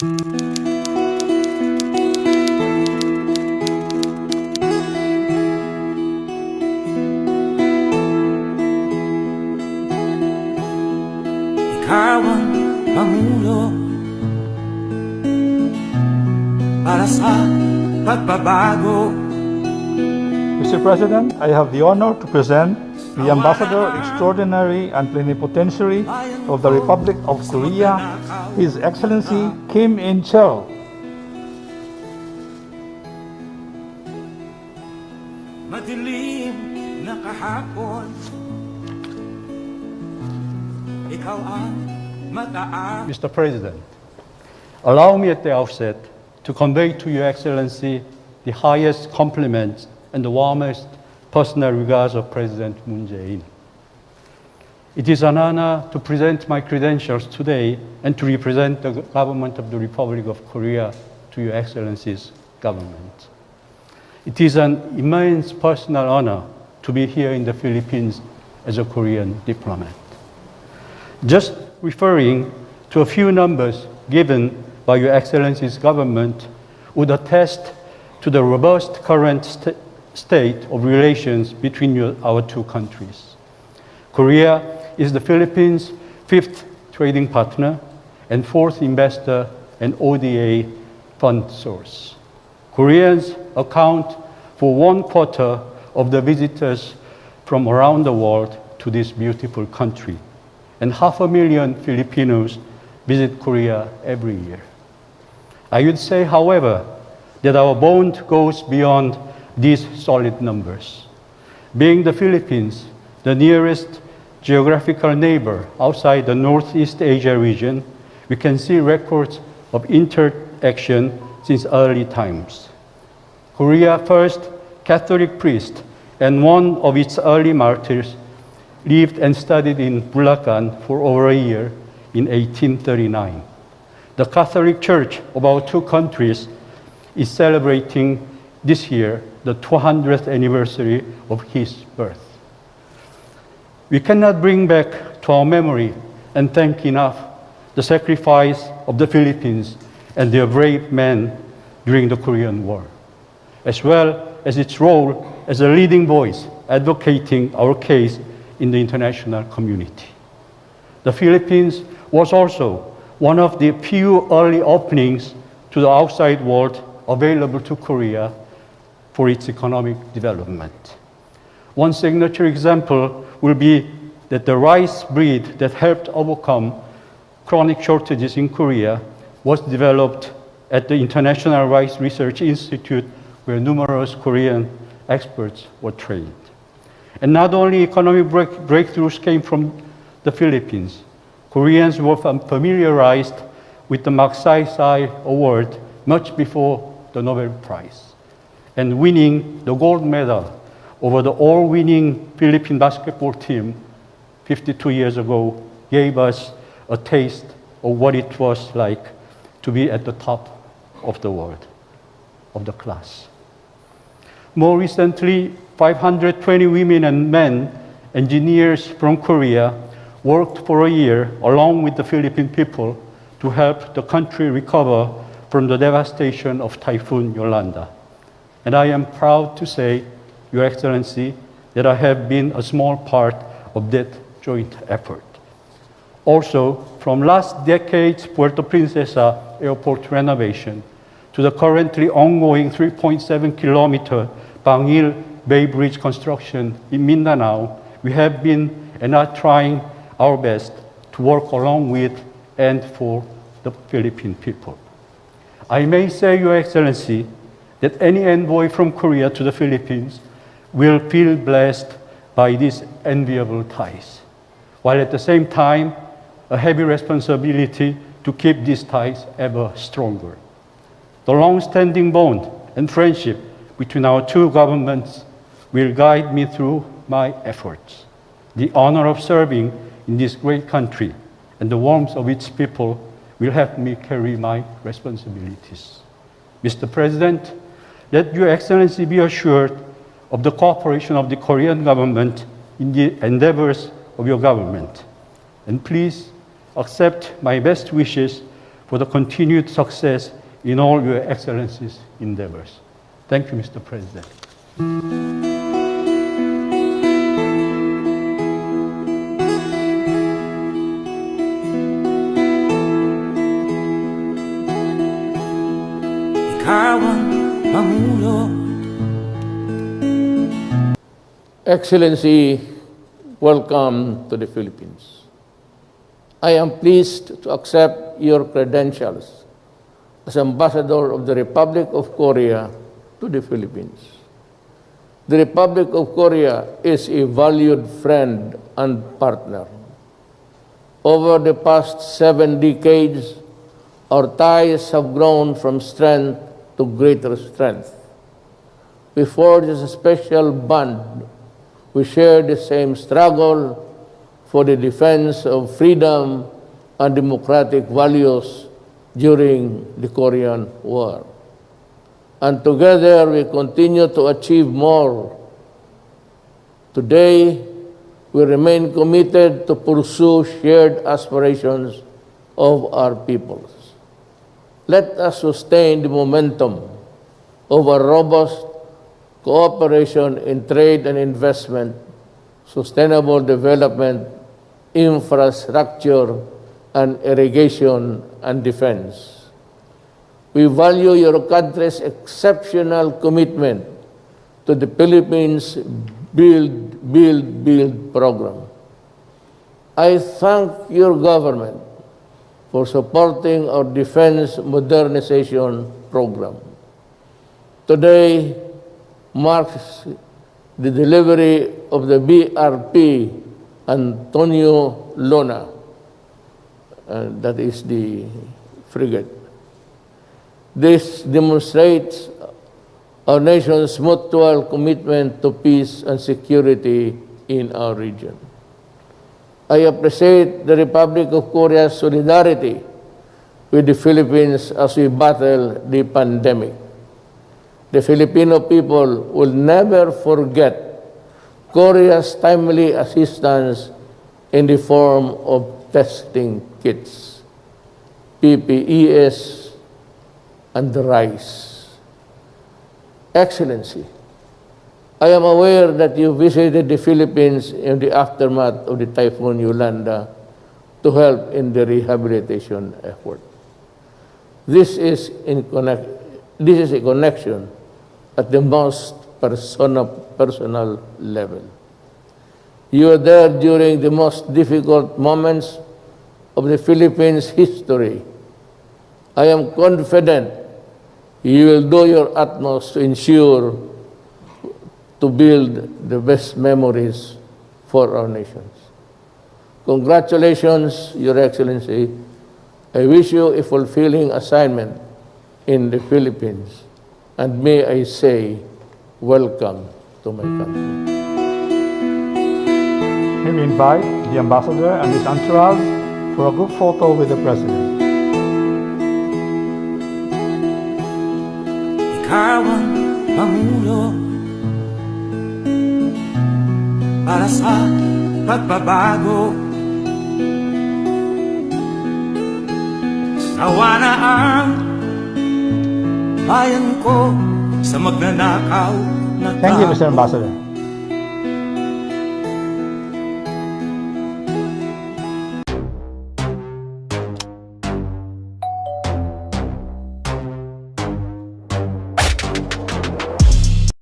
Ikaw ang pangulo para sa pagbabago. Mr. President, I have the honor to present the Ambassador Extraordinary and Plenipotentiary of the Republic of Korea, His Excellency Kim Inchul. Madilim na kahapon, ikaw ang mataas. Mr. President, allow me at the outset to convey to Your Excellency the highest compliments and the warmest personal regards of President Moon Jae-in. It is an honor to present my credentials today and to represent the government of the Republic of Korea to Your Excellency's government. It is an immense personal honor to be here in the Philippines as a Korean diplomat. Just referring to a few numbers given by Your Excellency's government would attest to the robust current state of relations between our two countries. Korea is the Philippines' fifth trading partner and fourth investor and ODA fund source. Koreans account for 1/4 of the visitors from around the world to this beautiful country, and 500,000 Filipinos visit Korea every year. I would say, however, that our bond goes beyond these solid numbers. Being the Philippines the nearest geographical neighbor outside the Northeast Asia region, we can see records of interaction since early times. Korea's first Catholic priest and one of its early martyrs lived and studied in Bulacan for over a year in 1839. The Catholic Church of our two countries is celebrating this year the 200th anniversary of his birth. We cannot bring back to our memory and thank enough the sacrifice of the Philippines and their brave men during the Korean War, as well as its role as a leading voice advocating our case in the international community. The Philippines was also one of the few early openings to the outside world available to Korea for its economic development. One signature example will be that the rice breed that helped overcome chronic shortages in Korea was developed at the International Rice Research Institute, where numerous Korean experts were trained. And not only economic breakthroughs came from the Philippines, Koreans were familiarized with the Magsaysay Award much before the Nobel Prize. And winning the gold medal over the all-winning Philippine basketball team 52 years ago gave us a taste of what it was like to be at the top of the world, of the class. More recently, 520 women and men, engineers from Korea, worked for a year along with the Philippine people to help the country recover from the devastation of Typhoon Yolanda. And I am proud to say, Your Excellency, that I have been a small part of that joint effort. Also, from last decade's Puerto Princesa airport renovation to the currently ongoing 3.7-kilometer Bangil Bay Bridge construction in Mindanao, we have been and are trying our best to work along with and for the Philippine people. I may say, Your Excellency, that any envoy from Korea to the Philippines will feel blessed by these enviable ties, while at the same time, a heavy responsibility to keep these ties ever stronger. The long-standing bond and friendship between our two governments will guide me through my efforts. The honor of serving in this great country and the warmth of its people will help me carry my responsibilities. Mr. President, let Your Excellency be assured of the cooperation of the Korean government in the endeavors of your government. And please accept my best wishes for the continued success in all Your Excellency's endeavors. Thank you, Mr. President. Ikaw ang Pangulo. Excellency, welcome to the Philippines. I am pleased to accept your credentials as Ambassador of the Republic of Korea to the Philippines. The Republic of Korea is a valued friend and partner. Over the past 7 decades, our ties have grown from strength to greater strength. We forged a special bond. We share the same struggle for the defense of freedom and democratic values during the Korean War. And together we continue to achieve more. Today, we remain committed to pursue shared aspirations of our peoples. Let us sustain the momentum of a robust cooperation in trade and investment, sustainable development, infrastructure, and irrigation and defense. We value your country's exceptional commitment to the Philippines Build program. I thank your government for supporting our defense modernization program. Today marks the delivery of the BRP Antonio Lona, that is the frigate. This demonstrates our nation's mutual commitment to peace and security in our region. I appreciate the Republic of Korea's solidarity with the Philippines as we battle the pandemic. The Filipino people will never forget Korea's timely assistance in the form of testing kits, PPEs, and rice. Excellency, I am aware that you visited the Philippines in the aftermath of the Typhoon Yolanda to help in the rehabilitation effort. This is a connection at the most personal level. You were there during the most difficult moments of the Philippines' history. I am confident you will do your utmost to ensure to build the best memories for our nations. Congratulations, Your Excellency. I wish you a fulfilling assignment in the Philippines. And may I say, welcome to my country. May we invite the ambassador and his entourage for a group photo with the President. Ikaw ang Pangulo para sa pagbabago. Sawa na ang bayan ko sa magnanakaw na Thank you, tao. Mr. Ambassador.